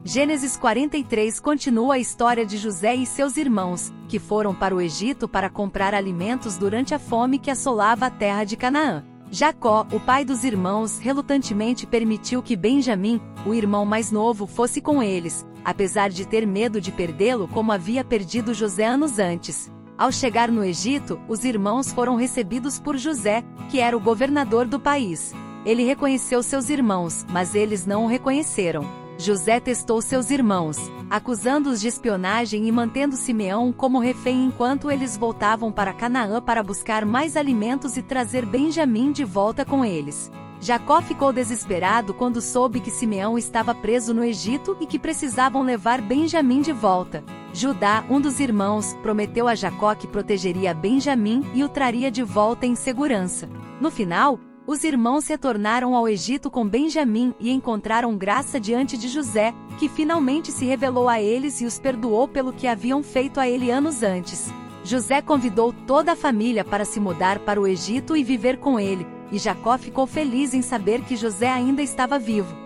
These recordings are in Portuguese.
Gênesis 43 continua a história de José e seus irmãos, que foram para o Egito para comprar alimentos durante a fome que assolava a terra de Canaã. Jacó, o pai dos irmãos, relutantemente permitiu que Benjamim, o irmão mais novo, fosse com eles, apesar de ter medo de perdê-lo como havia perdido José anos antes. Ao chegar no Egito, os irmãos foram recebidos por José, que era o governador do país. Ele reconheceu seus irmãos, mas eles não o reconheceram. José testou seus irmãos, acusando-os de espionagem e mantendo Simeão como refém enquanto eles voltavam para Canaã para buscar mais alimentos e trazer Benjamim de volta com eles. Jacó ficou desesperado quando soube que Simeão estava preso no Egito e que precisavam levar Benjamim de volta. Judá, um dos irmãos, prometeu a Jacó que protegeria Benjamim e o traria de volta em segurança. No final, os irmãos retornaram ao Egito com Benjamim e encontraram graça diante de José, que finalmente se revelou a eles e os perdoou pelo que haviam feito a ele anos antes. José convidou toda a família para se mudar para o Egito e viver com ele, e Jacó ficou feliz em saber que José ainda estava vivo.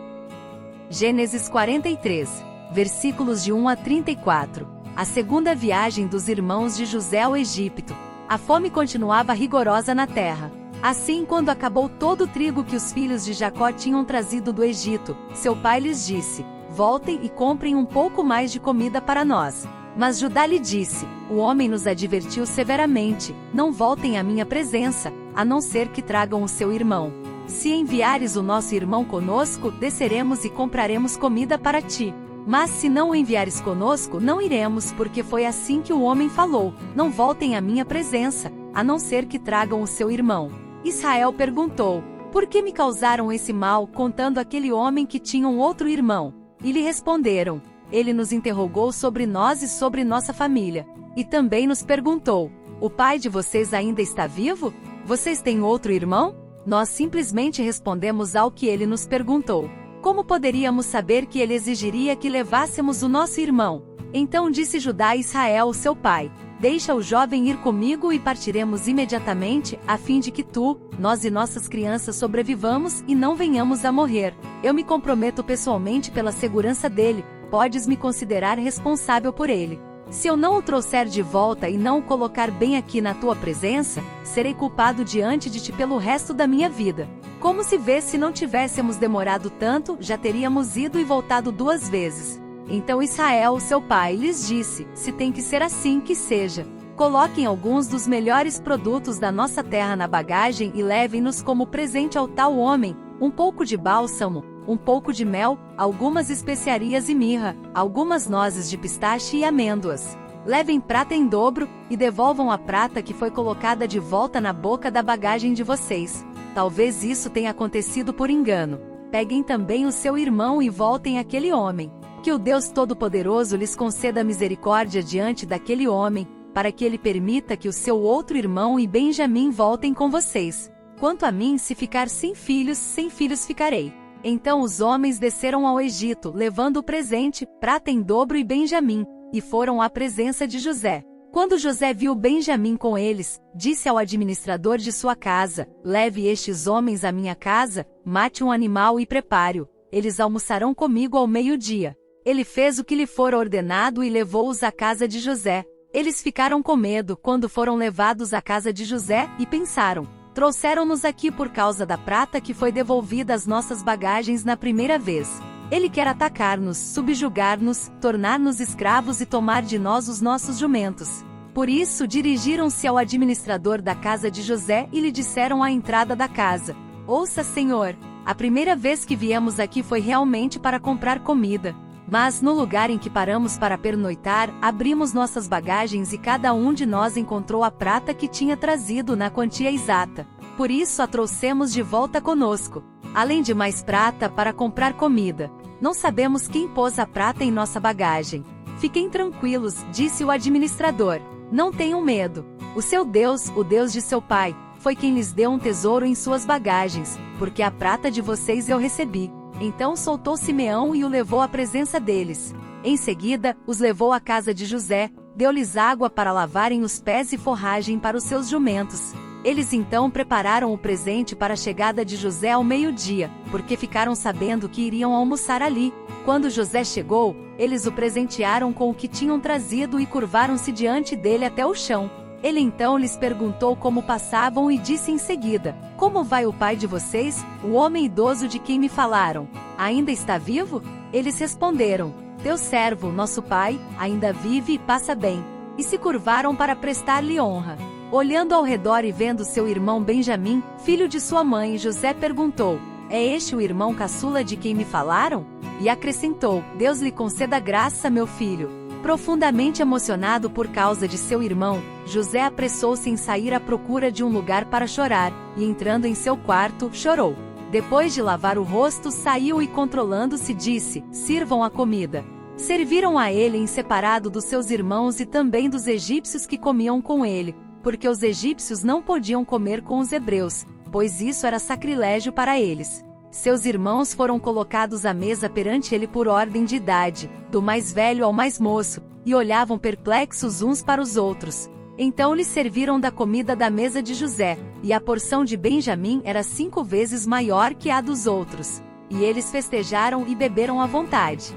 Gênesis 43, versículos de 1 a 34. A segunda viagem dos irmãos de José ao Egito. A fome continuava rigorosa na terra. Assim, quando acabou todo o trigo que os filhos de Jacó tinham trazido do Egito, seu pai lhes disse: voltem e comprem um pouco mais de comida para nós. Mas Judá lhe disse: o homem nos advertiu severamente, não voltem à minha presença, a não ser que tragam o seu irmão. Se enviares o nosso irmão conosco, desceremos e compraremos comida para ti. Mas se não o enviares conosco, não iremos, porque foi assim que o homem falou, não voltem à minha presença, a não ser que tragam o seu irmão. Israel perguntou: por que me causaram esse mal, contando aquele homem que tinha um outro irmão? E lhe responderam: ele nos interrogou sobre nós e sobre nossa família. E também nos perguntou: o pai de vocês ainda está vivo? Vocês têm outro irmão? Nós simplesmente respondemos ao que ele nos perguntou. Como poderíamos saber que ele exigiria que levássemos o nosso irmão? Então disse Judá a Israel, seu pai: deixa o jovem ir comigo e partiremos imediatamente, a fim de que tu, nós e nossas crianças sobrevivamos e não venhamos a morrer. Eu me comprometo pessoalmente pela segurança dele, podes me considerar responsável por ele. Se eu não o trouxer de volta e não o colocar bem aqui na tua presença, serei culpado diante de ti pelo resto da minha vida. Como se vê, se não tivéssemos demorado tanto, já teríamos ido e voltado 2 vezes. Então Israel, seu pai, lhes disse: se tem que ser assim, que seja. Coloquem alguns dos melhores produtos da nossa terra na bagagem e levem-nos como presente ao tal homem, um pouco de bálsamo, um pouco de mel, algumas especiarias e mirra, algumas nozes de pistache e amêndoas. Levem prata em dobro, e devolvam a prata que foi colocada de volta na boca da bagagem de vocês. Talvez isso tenha acontecido por engano. Peguem também o seu irmão e voltem àquele homem. Que o Deus Todo-Poderoso lhes conceda misericórdia diante daquele homem, para que ele permita que o seu outro irmão e Benjamim voltem com vocês. Quanto a mim, se ficar sem filhos ficarei. Então os homens desceram ao Egito, levando o presente, prata em dobro e Benjamim, e foram à presença de José. Quando José viu Benjamim com eles, disse ao administrador de sua casa: leve estes homens à minha casa, mate um animal e prepare-o. Eles almoçarão comigo ao meio-dia. Ele fez o que lhe fora ordenado e levou-os à casa de José. Eles ficaram com medo quando foram levados à casa de José e pensaram: trouxeram-nos aqui por causa da prata que foi devolvida às nossas bagagens na primeira vez. Ele quer atacar-nos, subjugar-nos, tornar-nos escravos e tomar de nós os nossos jumentos. Por isso dirigiram-se ao administrador da casa de José e lhe disseram à entrada da casa: ouça, senhor, a primeira vez que viemos aqui foi realmente para comprar comida. Mas no lugar em que paramos para pernoitar, abrimos nossas bagagens e cada um de nós encontrou a prata que tinha trazido na quantia exata. Por isso a trouxemos de volta conosco. Além de mais prata para comprar comida. Não sabemos quem pôs a prata em nossa bagagem. Fiquem tranquilos, disse o administrador. Não tenham medo. O seu Deus, o Deus de seu pai, foi quem lhes deu um tesouro em suas bagagens, porque a prata de vocês eu recebi. Então soltou Simeão e o levou à presença deles. Em seguida, os levou à casa de José, deu-lhes água para lavarem os pés e forragem para os seus jumentos. Eles então prepararam o presente para a chegada de José ao meio-dia, porque ficaram sabendo que iriam almoçar ali. Quando José chegou, eles o presentearam com o que tinham trazido e curvaram-se diante dele até o chão. Ele então lhes perguntou como passavam e disse em seguida: Como vai o pai de vocês, o homem idoso de quem me falaram? Ainda está vivo? Eles responderam: Teu servo, nosso pai, ainda vive e passa bem. E se curvaram para prestar-lhe honra. Olhando ao redor e vendo seu irmão Benjamim, filho de sua mãe, José perguntou: É este o irmão caçula de quem me falaram? E acrescentou: Deus lhe conceda graça, meu filho. Profundamente emocionado por causa de seu irmão, José apressou-se em sair à procura de um lugar para chorar, e entrando em seu quarto, chorou. Depois de lavar o rosto, saiu e controlando-se disse: Sirvam a comida. Serviram a ele em separado dos seus irmãos e também dos egípcios que comiam com ele, porque os egípcios não podiam comer com os hebreus, pois isso era sacrilégio para eles. Seus irmãos foram colocados à mesa perante ele por ordem de idade, do mais velho ao mais moço, e olhavam perplexos uns para os outros. Então lhes serviram da comida da mesa de José, e a porção de Benjamim era 5 vezes maior que a dos outros. E eles festejaram e beberam à vontade.